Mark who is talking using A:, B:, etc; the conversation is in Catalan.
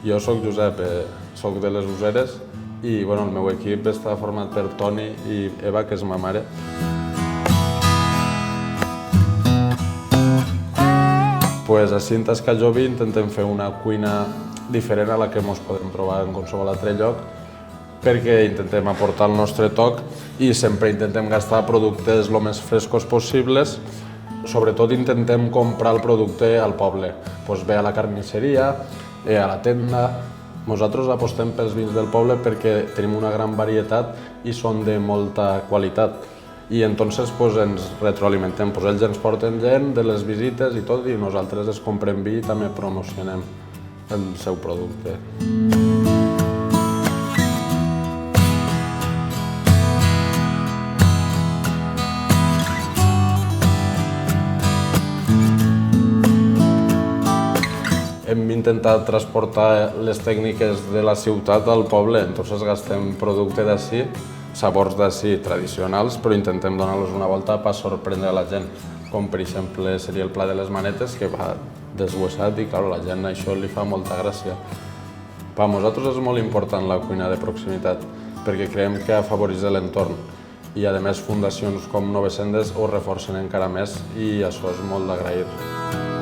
A: Jo soc Josep, soc de les Useres i el meu equip està format per Toni i Eva, que és ma mare. Així en Tascajovi intentem fer una cuina diferent a la que ens podem trobar en qualsevol altre lloc, perquè intentem aportar el nostre toc i sempre intentem gastar productes el més frescos possibles. Sobretot intentem comprar el producte al poble, bé a la carnisseria, a la tenda. Nosaltres apostem pels vins del poble perquè tenim una gran varietat i són de molta qualitat. I entonces ens retroalimentem. Ells ens porten gent de les visites i tot, i nosaltres es comprem vi i també promocionem el seu producte. Hem intentat transportar les tècniques de la ciutat al poble, entonces gastem producte d'ací, sabors d'ací tradicionals, però intentem donar-los una volta per sorprendre la gent, com per exemple seria el pla de les manetes, que va deshuesat i a la gent això li fa molta gràcia. Per nosaltres és molt important la cuina de proximitat, perquè creiem que afavoreix l'entorn i a més fundacions com Noves Sendes ho reforcen encara més i això és molt d'agrair.